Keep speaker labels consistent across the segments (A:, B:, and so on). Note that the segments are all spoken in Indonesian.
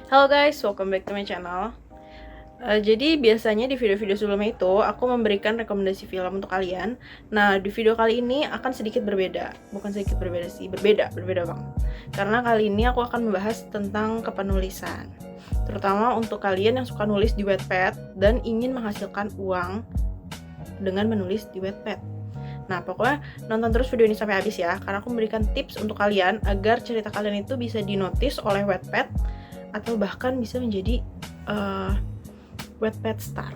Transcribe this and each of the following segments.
A: Halo guys, welcome back to my channel. Jadi biasanya di video-video sebelumnya itu aku memberikan rekomendasi film untuk kalian. Nah, di video kali ini akan sedikit berbeda. Bukan sedikit berbeda sih, berbeda banget. Karena kali ini aku akan membahas tentang kepenulisan. Terutama untuk kalian yang suka nulis di Wattpad dan ingin menghasilkan uang dengan menulis di Wattpad. Nah, pokoknya nonton terus video ini sampai habis ya, karena aku memberikan tips untuk kalian agar cerita kalian itu bisa dinotis oleh Wattpad atau bahkan bisa menjadi Wattpad star.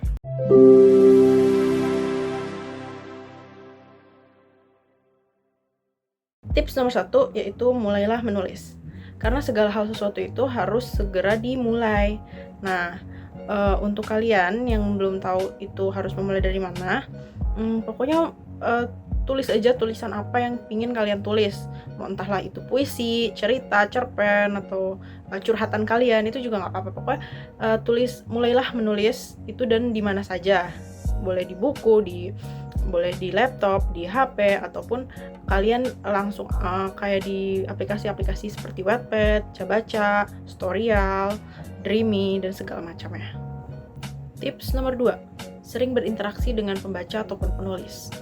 A: Tips nomor 1 yaitu mulailah menulis. Karena segala hal sesuatu itu harus segera dimulai. Nah, untuk kalian yang belum tahu itu harus memulai dari mana, pokoknya tulis aja tulisan apa yang ingin kalian tulis. Mau entahlah itu puisi, cerita, cerpen, atau curhatan kalian, itu juga nggak apa-apa. Pokoknya mulailah menulis itu dan di mana saja. Boleh di buku, boleh di laptop, di HP, ataupun kalian langsung kayak di aplikasi-aplikasi seperti Wattpad, Baca, Storyal, Dreamy, dan segala macamnya. Tips nomor 2, sering berinteraksi dengan pembaca ataupun penulis.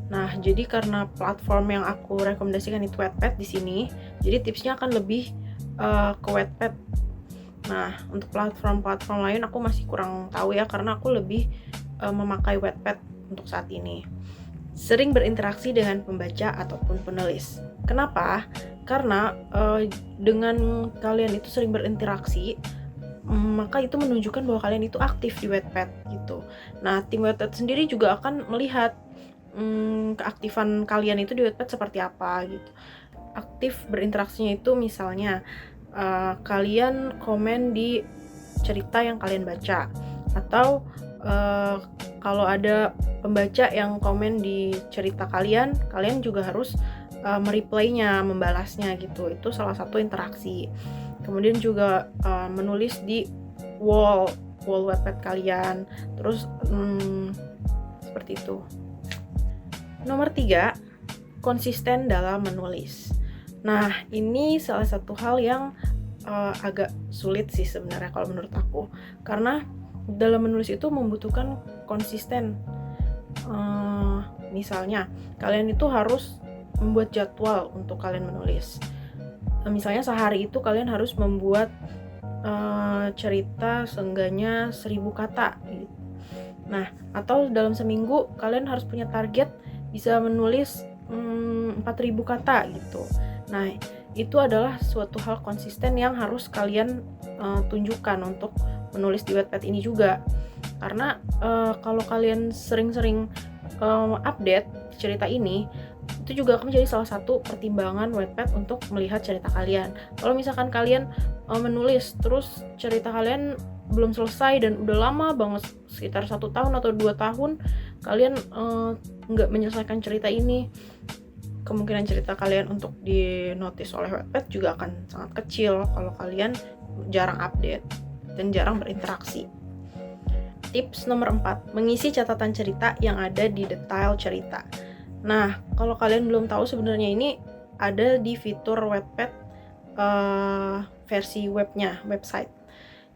A: Nah, jadi karena platform yang aku rekomendasikan itu Wattpad di sini, jadi tipsnya akan lebih ke Wattpad. Nah, untuk platform-platform lain aku masih kurang tahu ya, karena aku lebih memakai Wattpad untuk saat ini. Sering berinteraksi dengan pembaca ataupun penulis. Kenapa? Karena dengan kalian itu sering berinteraksi, maka itu menunjukkan bahwa kalian itu aktif di Wattpad gitu. Nah, tim Wattpad sendiri juga akan melihat keaktifan kalian itu di Wattpad seperti apa gitu. Aktif berinteraksinya itu misalnya kalian komen di cerita yang kalian baca, atau kalau ada pembaca yang komen di cerita kalian juga harus mereplaynya, membalasnya gitu. Itu salah satu interaksi. Kemudian juga menulis di wall Wattpad kalian. Terus seperti itu. Nomor 3, konsisten dalam menulis. Nah, ini salah satu hal yang agak sulit sih sebenarnya kalau menurut aku. Karena dalam menulis itu membutuhkan konsisten. Misalnya, kalian itu harus membuat jadwal untuk kalian menulis. Misalnya sehari itu kalian harus membuat cerita seenggaknya 1000 kata gitu. Nah, atau dalam seminggu kalian harus punya target bisa menulis 4000 kata gitu. Nah, itu adalah suatu hal konsisten yang harus kalian tunjukkan untuk menulis di Wattpad ini juga. Karena kalau kalian sering-sering update cerita ini, itu juga akan menjadi salah satu pertimbangan Wattpad untuk melihat cerita kalian. Kalau misalkan kalian menulis terus cerita kalian belum selesai dan udah lama banget, sekitar 1 tahun atau 2 tahun kalian nggak menyelesaikan cerita ini, kemungkinan cerita kalian untuk dinotis oleh Wattpad juga akan sangat kecil kalau kalian jarang update dan jarang berinteraksi. Tips nomor 4, mengisi catatan cerita yang ada di detail cerita. Nah, kalau kalian belum tahu, sebenarnya ini ada di fitur Wattpad versi website.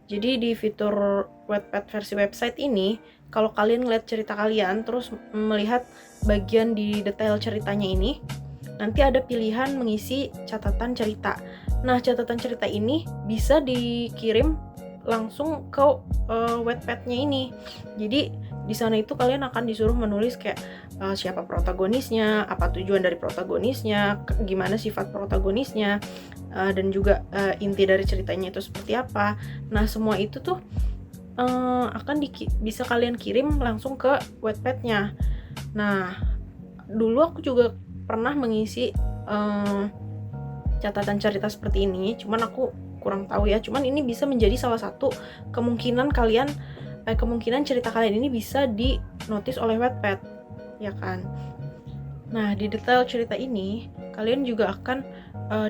A: Jadi di fitur Wattpad versi website ini, kalau kalian ngeliat cerita kalian terus melihat bagian di detail ceritanya ini, nanti ada pilihan mengisi catatan cerita. Nah, catatan cerita ini bisa dikirim langsung ke Wattpad-nya ini. Jadi di sana itu kalian akan disuruh menulis kayak siapa protagonisnya, apa tujuan dari protagonisnya, gimana sifat protagonisnya, dan juga inti dari ceritanya itu seperti apa. Nah, semua itu tuh akan bisa kalian kirim langsung ke Wattpad-nya. Nah, dulu aku juga pernah mengisi catatan cerita seperti ini, cuman aku kurang tahu ya. Cuman ini bisa menjadi salah satu kemungkinan cerita kalian ini bisa dinotis oleh Wattpad, ya kan? Nah, di detail cerita ini kalian juga akan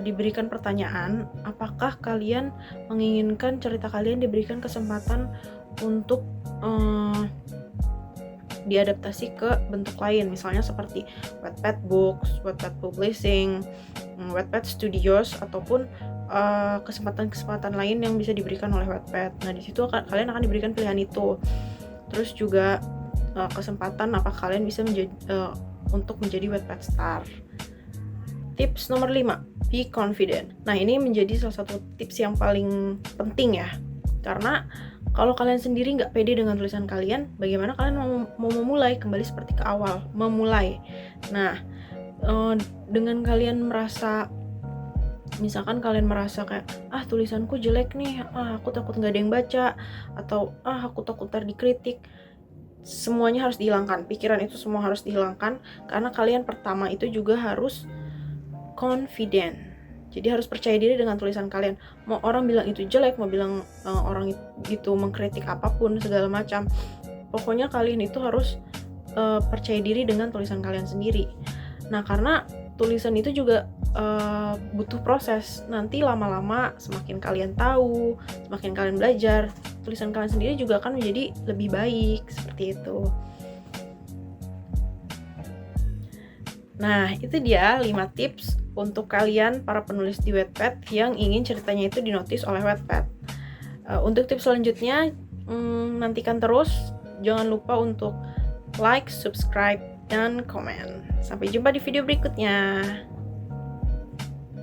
A: diberikan pertanyaan, apakah kalian menginginkan cerita kalian diberikan kesempatan untuk diadaptasi ke bentuk lain, misalnya seperti Wattpad Books, Wattpad Publishing, Wattpad Studios, ataupun kesempatan-kesempatan lain yang bisa diberikan oleh Wattpad. Nah, di situ kalian akan diberikan pilihan itu. Terus juga kesempatan apa kalian bisa untuk menjadi Wattpad Star. Tips nomor 5, be confident. Nah, ini menjadi salah satu tips yang paling penting ya. Karena kalau kalian sendiri nggak pede dengan tulisan kalian, bagaimana kalian mau memulai kembali seperti ke awal, memulai. Nah, dengan kalian merasa, misalkan kalian merasa kayak, tulisanku jelek nih, aku takut nggak ada yang baca, atau aku takut ntar dikritik, semuanya harus dihilangkan. Pikiran itu semua harus dihilangkan, karena kalian pertama itu juga harus confident. Jadi harus percaya diri dengan tulisan kalian. Mau orang bilang itu jelek, mau bilang orang itu mengkritik apapun segala macam, pokoknya kalian itu harus percaya diri dengan tulisan kalian sendiri. Nah, karena tulisan itu juga butuh proses. Nanti lama-lama semakin kalian tahu, semakin kalian belajar, tulisan kalian sendiri juga akan menjadi lebih baik, seperti itu. Nah, itu dia 5 tips untuk kalian para penulis di Wattpad yang ingin ceritanya itu dinotis oleh Wattpad. Untuk tips selanjutnya, nantikan terus. Jangan lupa untuk like, subscribe, dan komen. Sampai jumpa di video berikutnya.